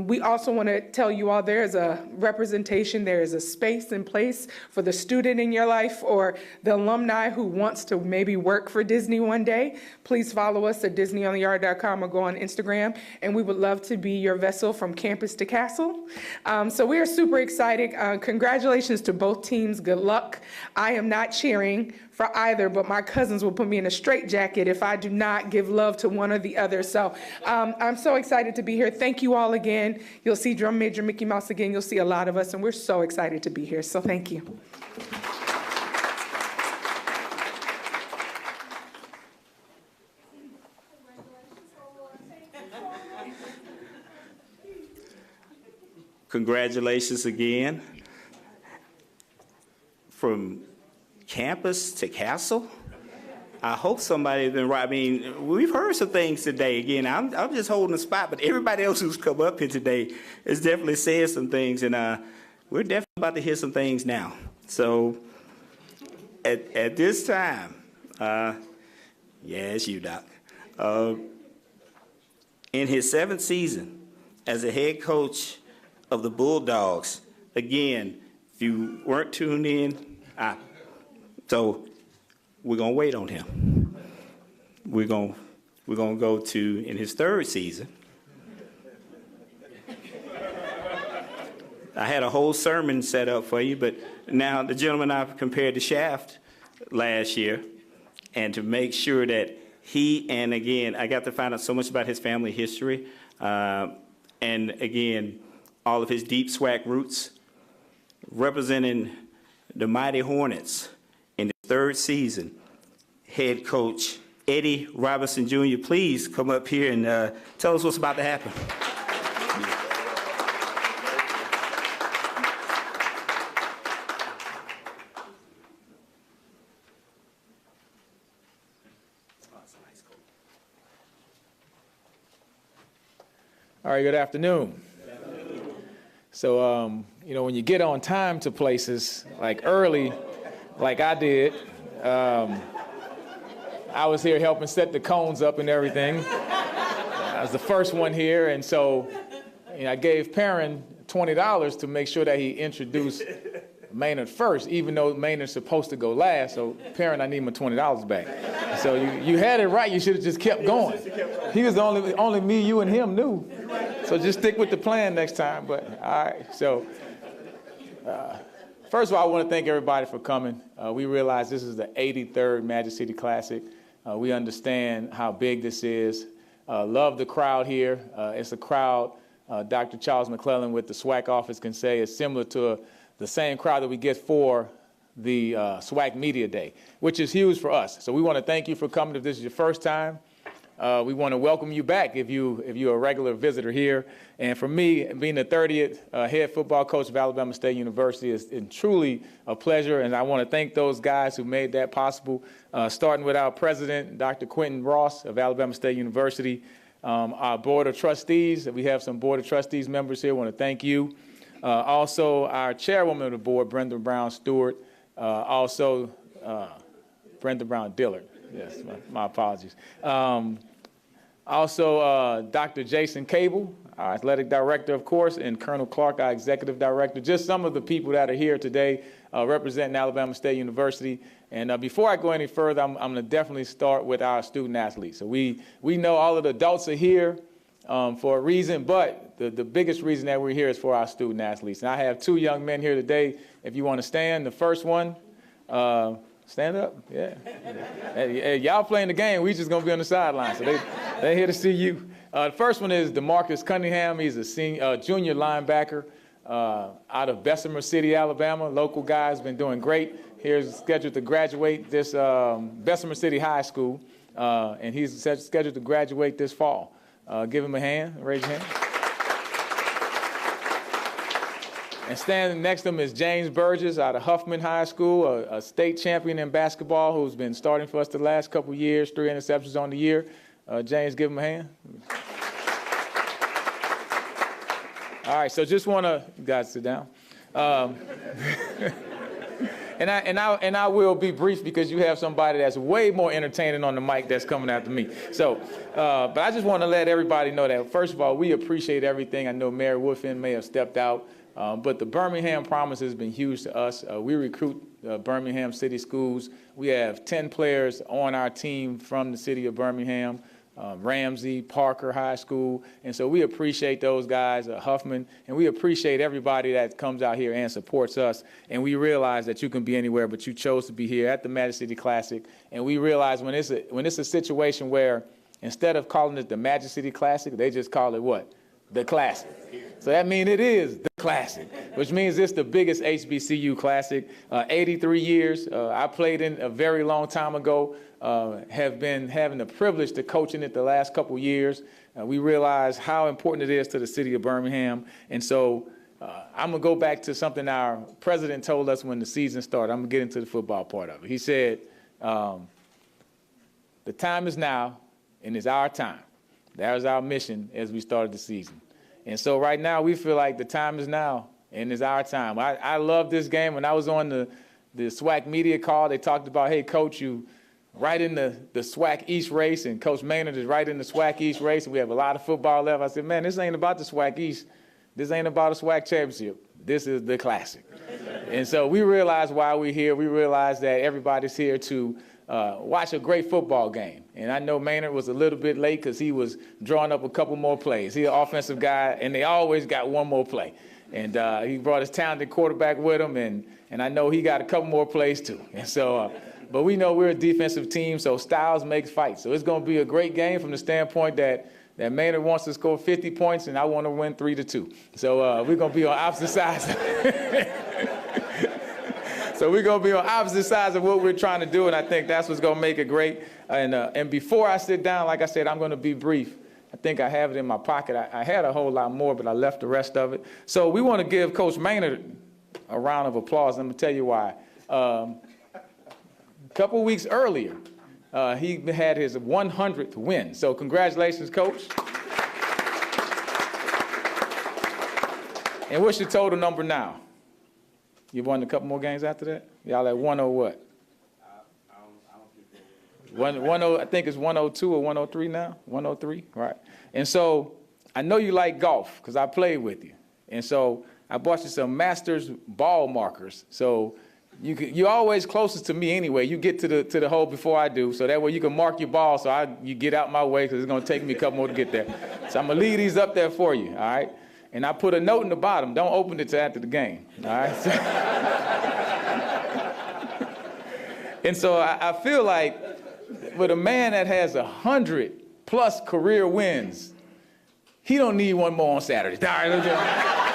We also want to tell you all there is a representation, there is a space and place for the student in your life or the alumni who wants to maybe work for Disney one day. Please follow us at DisneyOnTheYard.com or go on Instagram, and we would love to be your vessel from campus to castle. So we are super excited. Congratulations to both teams. Good luck. I am not cheering for either, but my cousins will put me in a straitjacket if I do not give love to one or the other. So I'm so excited to be here. Thank you all again. You'll see Drum Major Mickey Mouse again. You'll see a lot of us, and we're so excited to be here. So thank you. Congratulations again. From campus to castle, I hope somebody's been right. I mean, we've heard some things today. Again, I'm just holding the spot, but everybody else who's come up here today has definitely said some things, and we're definitely about to hear some things now. So at this time, yeah, it's you, Doc. In his 7th season as a head coach of the Bulldogs, again, if you weren't tuned in, so we're gonna wait on him. We're gonna go to in his 3rd season. I had a whole sermon set up for you, but now the gentleman I compared to Shaft last year, and to make sure that and again, I got to find out so much about his family history, and again, all of his deep SWAC roots, representing the Mighty Hornets in his 3rd season, head coach Eddie Robinson Jr. Please come up here and tell us what's about to happen. All right, good afternoon. So, you know, when you get on time to places, like early, like I did, I was here helping set the cones up and everything. I was the first one here, and so I gave Perrin $20 to make sure that he introduced Maynard first, even though Maynard's supposed to go last. So, Perrin, I need my $20 back. So you had it right. You should have just kept going. He was only me, you, and him knew. So just stick with the plan next time. But all right. So first of all, I want to thank everybody for coming. We realize this is the 83rd Magic City Classic. We understand how big this is. Love the crowd here. It's a crowd, Dr. Charles McClellan with the SWAC office can say, is similar to the same crowd that we get for the SWAC Media Day, which is huge for us. So we want to thank you for coming. If this is your first time, we want to welcome you back if you're a regular visitor here. And for me, being the 30th head football coach of Alabama State University is truly a pleasure, and I want to thank those guys who made that possible, starting with our president, Dr. Quentin Ross of Alabama State University, our board of trustees. We have some board of trustees members here. I want to thank you. Also, our chairwoman of the board, Brenda Brown Stewart. Also, Brenda Brown Dillard. Yes, my apologies. Also, Dr. Jason Cable, our athletic director, of course, and Colonel Clark, our executive director. Just some of the people that are here today representing Alabama State University. And before I go any further, I'm going to definitely start with our student athletes. So we know all of the adults are here for a reason, but the biggest reason that we're here is for our student athletes. And I have 2 young men here today. If you want to stand, the first one, stand up, yeah. Hey, y'all playing the game, we just gonna be on the sideline, so they're here to see you. The first one is DeMarcus Cunningham. He's a junior linebacker out of Bessemer City, Alabama. Local guy's been doing great. He's scheduled to graduate this Bessemer City High School, and he's scheduled to graduate this fall. Give him a hand, raise your hand. And standing next to him is James Burgess out of Huffman High School, a state champion in basketball who's been starting for us the last couple years, 3 interceptions on the year. James, give him a hand. All right, so just want to, you guys sit down. And I will be brief because you have somebody that's way more entertaining on the mic that's coming after me. So, but I just want to let everybody know that, first of all, we appreciate everything. I know Mary Woodfin may have stepped out. But the Birmingham Promise has been huge to us. We recruit Birmingham City Schools. We have 10 players on our team from the city of Birmingham, Ramsey, Parker High School. And so we appreciate those guys, Huffman, and we appreciate everybody that comes out here and supports us. And we realize that you can be anywhere, but you chose to be here at the Magic City Classic. And we realize when it's a situation where instead of calling it the Magic City Classic, they just call it what? The Classic. So that means it is the Classic, which means it's the biggest HBCU Classic. 83 years. I played in a very long time ago. Have been having the privilege to coach in it the last couple years. We realize how important it is to the city of Birmingham. And so I'm going to go back to something our president told us when the season started. I'm going to get into the football part of it. He said, the time is now, and it's our time. That was our mission as we started the season. And so right now, we feel like the time is now, and it's our time. I love this game. When I was on the SWAC media call, they talked about, hey, Coach, you right in the SWAC East race, and Coach Maynard is right in the SWAC East race, and we have a lot of football left. I said, man, this ain't about the SWAC East. This ain't about a SWAC championship. This is the classic. And so we realized why we're here. We realized that everybody's here to watch a great football game. And I know Maynard was a little bit late because he was drawing up a couple more plays. He's an offensive guy, and they always got one more play. And he brought his talented quarterback with him, and I know he got a couple more plays too. And so, but we know we're a defensive team, so styles make fights. So it's going to be a great game from the standpoint that Maynard wants to score 50 points, and I want to win 3-2. So we're going to be on opposite sides. So we're going to be on opposite sides of what we're trying to do, and I think that's what's going to make it great. And before I sit down, like I said, I'm going to be brief. I think I have it in my pocket. I had a whole lot more, but I left the rest of it. So we want to give Coach Maynard a round of applause. I'm going to tell you why. A couple weeks earlier, he had his 100th win. So congratulations, Coach. And what's your total number now? You won a couple more games after that? Y'all at 1-0 what? I think it's 102 or 103 now. 103, right? And so I know you like golf because I played with you. And so I bought you some Masters ball markers. So you're always closest to me anyway. You get to the hole before I do, so that way you can mark your ball. So you get out my way because it's going to take me a couple more to get there. So I'm gonna leave these up there for you, all right? And I put a note in the bottom. Don't open it till after the game, all right? And so I feel like with a man that has 100+ career wins, he don't need one more on Saturday. All right, let's go.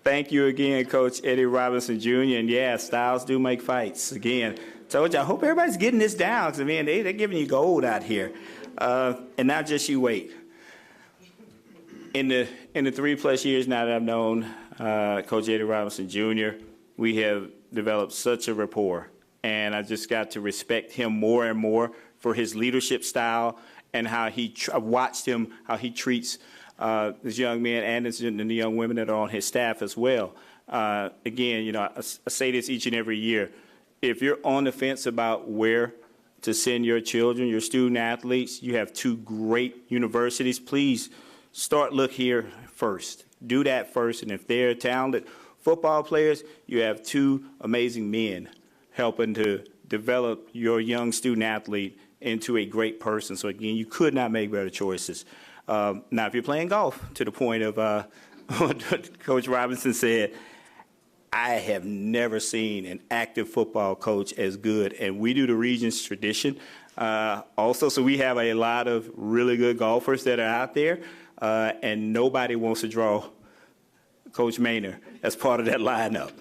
Thank you again, Coach Eddie Robinson Jr. And yeah, styles do make fights. Again, told you, I hope everybody's getting this down because, I mean, they're giving you gold out here. And not just you wait. In the 3+ years now that I've known Coach Eddie Robinson Jr., we have developed such a rapport. And I just got to respect him more and more for his leadership style and how I've watched him, how he treats these young men and the young women that are on his staff as well. Again, you know, I say this each and every year. If you're on the fence about where to send your children, your student athletes, you have 2 great universities. Please look here first. Do that first. And if they're talented football players, you have 2 amazing men helping to develop your young student athlete into a great person. So again, you could not make better choices. Now, if you're playing golf, to the point of what Coach Robinson said, I have never seen an active football coach as good. And we do the region's tradition also. So we have a lot of really good golfers that are out there. And nobody wants to draw Coach Maynard as part of that lineup.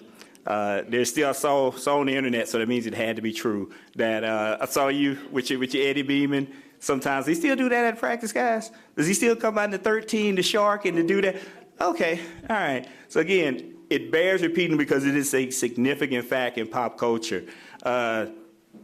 There's still, I saw on the internet, so that means it had to be true, that I saw you with your Eddie Beeman. Sometimes. Does he still do that at practice, guys? Does he still come out in the 13, the shark, and to do that? Okay, all right. So again, it bears repeating because it is a significant fact in pop culture.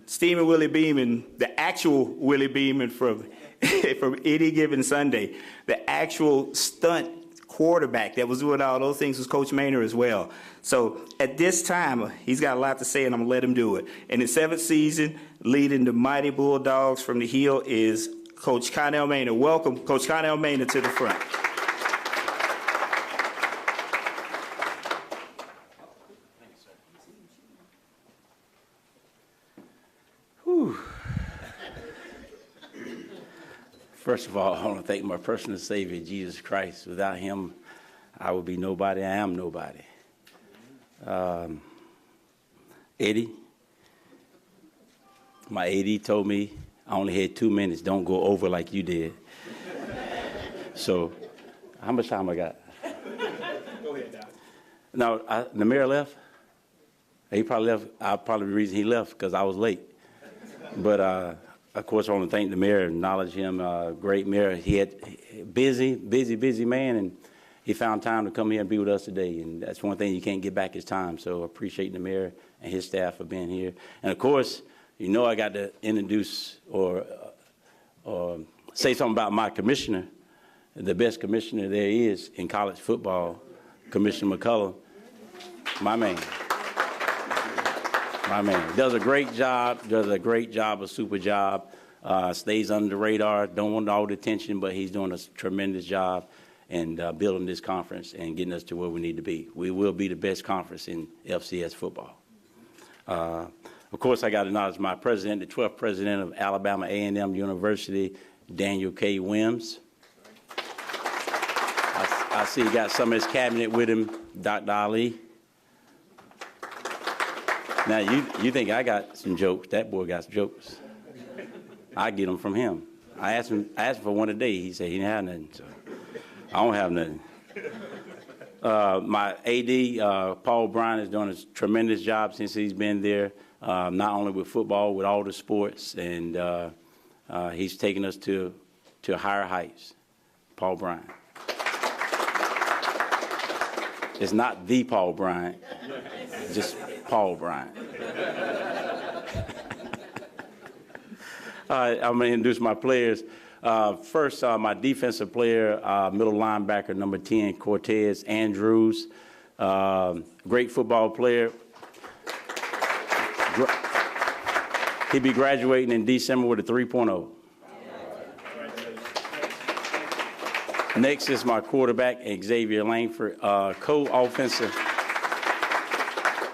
Steamin' Willie Beeman, the actual Willie Beeman from Any Given Sunday, the actual stunt quarterback that was doing all those things was Coach Maynard as well. So at this time, he's got a lot to say, and I'm going to let him do it. In his 7th season, leading the Mighty Bulldogs from the Hill is Coach Connell Maynard. Welcome, Coach Connell Maynard, to the front. Whew. First of all, I want to thank my personal Savior, Jesus Christ. Without him, I would be nobody. I am nobody. Eddie, my AD told me I only had 2 minutes. Don't go over like you did. So, how much time I got? Go ahead, Doc. No, the mayor left. He probably left. Probably the reason he left because I was late. But of course, I want to thank the mayor, acknowledge him, great mayor. He had busy man, and he found time to come here and be with us today. And that's one thing you can't get back his time. So I appreciate the mayor and his staff for being here. And of course, you know I got to introduce or say something about my commissioner, the best commissioner there is in college football, Commissioner McCullough, my man. My man does a great job, a super job, stays under the radar, don't want all the attention, but he's doing a tremendous job in building this conference and getting us to where we need to be. We will be the best conference in FCS football. Of course, I got to acknowledge my president, the 12th president of Alabama A&M University, Daniel K. Wims. I see he got some of his cabinet with him, Dr. Ali. Now, you think I got some jokes. That boy got some jokes. I get them from him. I asked him for one today. He said he didn't have nothing. So I don't have nothing. My AD, Paul Bryan, is doing a tremendous job since he's been there, not only with football, with all the sports. And he's taken us to higher heights. Paul Bryan. It's not the Paul Bryant, just Paul Bryant. All right, I'm going to introduce my players. First, my defensive player, middle linebacker, number 10, Cortez Andrews. Great football player. He'll be graduating in December with a 3.0. Next is my quarterback, Xavier Langford, co-offensive.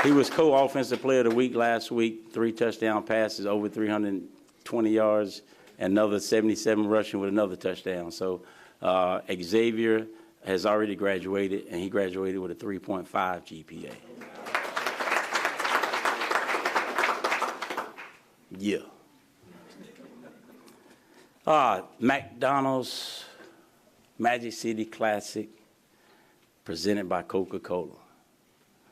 He was co-offensive player of the week last week, 3 touchdown passes, over 320 yards, another 77 rushing with another touchdown. So Xavier has already graduated, and he graduated with a 3.5 GPA. Yeah. McDonald's Magic City Classic, presented by Coca-Cola.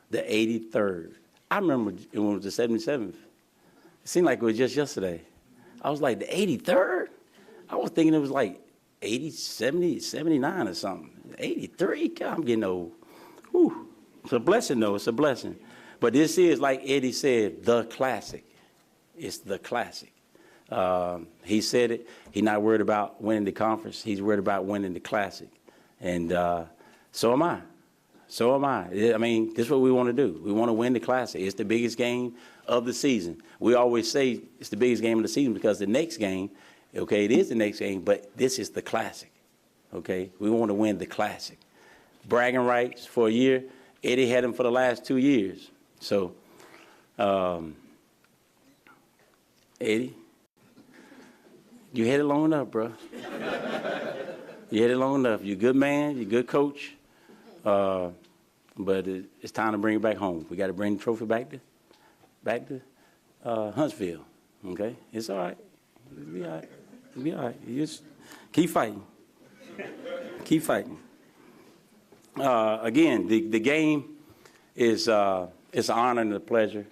The 83rd. I remember it was the 77th. It seemed like it was just yesterday. I was like, the 83rd? I was thinking it was like 80, 70, 79 or something. 83? God, I'm getting old. Whew. It's a blessing, though. It's a blessing. But this is, like Eddie said, the classic. It's the classic. He said it. He's not worried about winning the conference. He's worried about winning the classic. And so am I. So am I. I mean, this is what we want to do. We want to win the classic. It's the biggest game of the season. We always say it's the biggest game of the season because the next game, okay, it is the next game, but this is the classic, okay? We want to win the classic. Bragging rights for a year. Eddie had him for the last 2 years. So, Eddie, you had it long enough, bro. You had it long enough. You're a good man. You're a good coach. But it's time to bring it back home. We got to bring the trophy back to Huntsville. Okay, it's all right. It'll be all right. It'll be all right. You just keep fighting. Keep fighting. Again, the game is it's an honor and a pleasure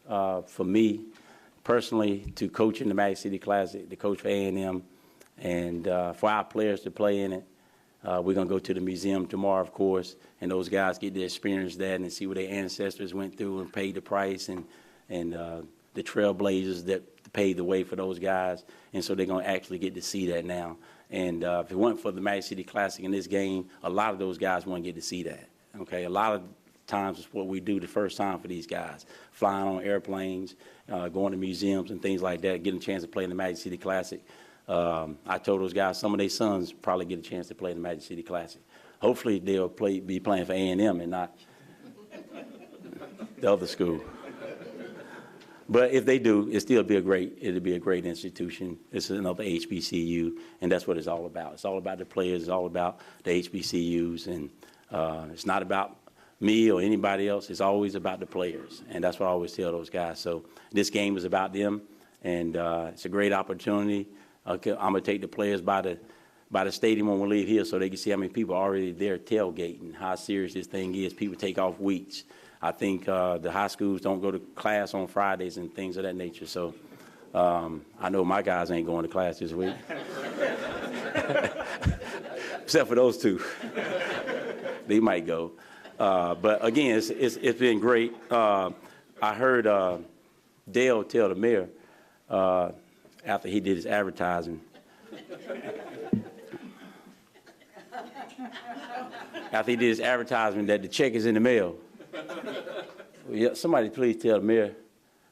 for me personally to coach in the Magic City Classic, to coach for A&M, and for our players to play in it. We're going to go to the museum tomorrow, of course, and those guys get to experience that and see what their ancestors went through and paid the price and the trailblazers that paved the way for those guys. And so they're going to actually get to see that now. And if it weren't for the Magic City Classic in this game, a lot of those guys won't get to see that. Okay, a lot of times it's what we do the first time for these guys, flying on airplanes, going to museums and things like that, getting a chance to play in the Magic City Classic. I told those guys some of their sons probably get a chance to play in the Magic City Classic. Hopefully they'll be playing for A&M and not the other school. But if they do, it'll be a great institution. It's another HBCU, and that's what it's all about. It's all about the players. It's all about the HBCUs, and it's not about me or anybody else. It's always about the players, and that's what I always tell those guys. So this game is about them, and it's a great opportunity. I'm gonna take the players by the stadium when we leave here, so they can see how many people are already there tailgating. How serious this thing is. People take off weeks. I think the high schools don't go to class on Fridays and things of that nature. So I know my guys ain't going to class this week. Except for those two. They might go. But again, it's been great. I heard Dale tell the mayor after he did his advertising, that the check is in the mail. Well, yeah, somebody please tell the mayor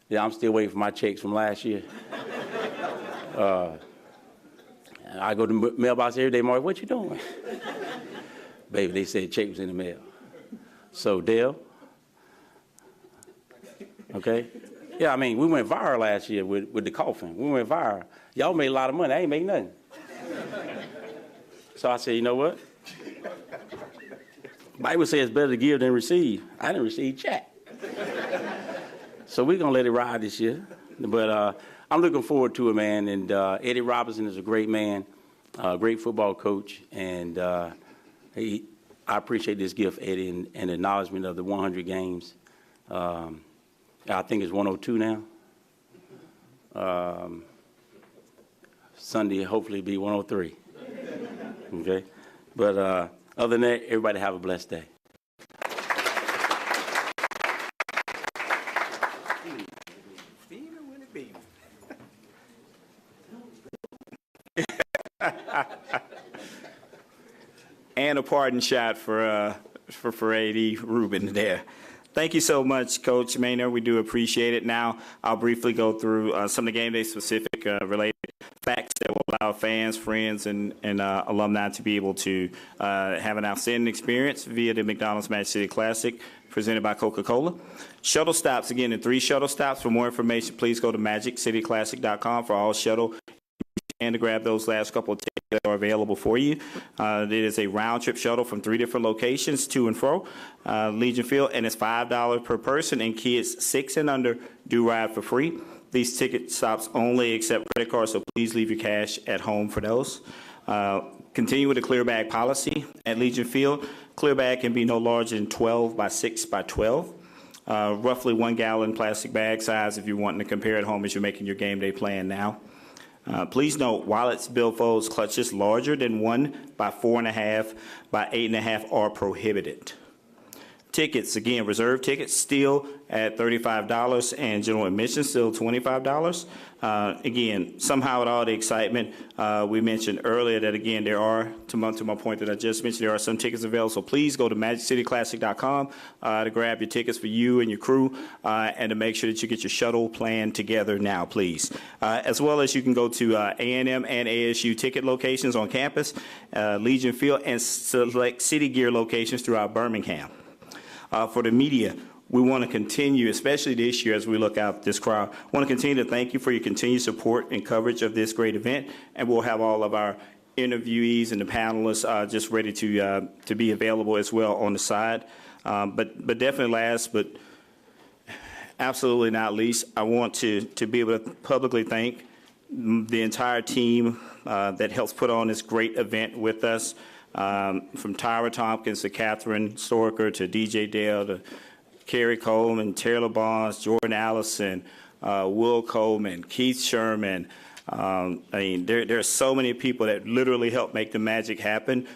that I'm still waiting for my checks from last year. I go to the mailbox every day, Mark, what you doing? Baby, they said check was in the mail. So, Dale, okay? Yeah, I mean, we went viral last year with the coffin. We went viral. Y'all made a lot of money. I ain't made nothing. So I said, you know what? Bible says it's better to give than receive. I didn't receive jack. So we're going to let it ride this year. But I'm looking forward to it, man. And Eddie Robinson is a great man, great football coach. And I appreciate this gift, Eddie, and acknowledgement of the 100 games. I think it's 102 now. Sunday, hopefully, be 103. Okay? But other than that, everybody have a blessed day. And a pardon shot for AD Rubin there. Thank you so much, Coach Maynard. We do appreciate it. Now, I'll briefly go through some of the game day specific related facts that will allow fans, friends, and alumni to be able to have an outstanding experience via the McDonald's Magic City Classic presented by Coca-Cola. Shuttle stops, again, in 3 shuttle stops. For more information, please go to MagicCityClassic.com for all shuttle and to grab those last couple of tickets that are available for you. It is a round-trip shuttle from 3 different locations, to and fro, Legion Field, and it's $5 per person, and kids 6 and under do ride for free. These ticket stops only accept credit cards, so please leave your cash at home for those. Continue with the clear bag policy at Legion Field. Clear bag can be no larger than 12 by 6 by 12. Roughly 1 gallon plastic bag size if you're wanting to compare at home as you're making your game day plan now. Please note, wallets, billfolds, clutches larger than 1 by 4.5 by 8.5 are prohibited. Tickets, again, reserve tickets still at $35 and general admission still $25. Again, somehow with all the excitement, we mentioned earlier that, again, there are, to my point that I just mentioned, there are some tickets available. So please go to MagicCityClassic.com to grab your tickets for you and your crew and to make sure that you get your shuttle plan together now, please. As well as you can go to A&M and ASU ticket locations on campus, Legion Field, and select City Gear locations throughout Birmingham. For the media, we want to continue, especially this year as we look out this crowd, want to continue to thank you for your continued support and coverage of this great event, and we'll have all of our interviewees and the panelists just ready to be available as well on the side. But definitely last, but absolutely not least, I want to be able to publicly thank the entire team that helps put on this great event with us. From Tyra Tompkins to Catherine Storker to DJ Dale to Kerry Coleman, Taylor Bonds, Jordan Allison, Will Coleman, Keith Sherman. I mean, there are so many people that literally help make the magic happen.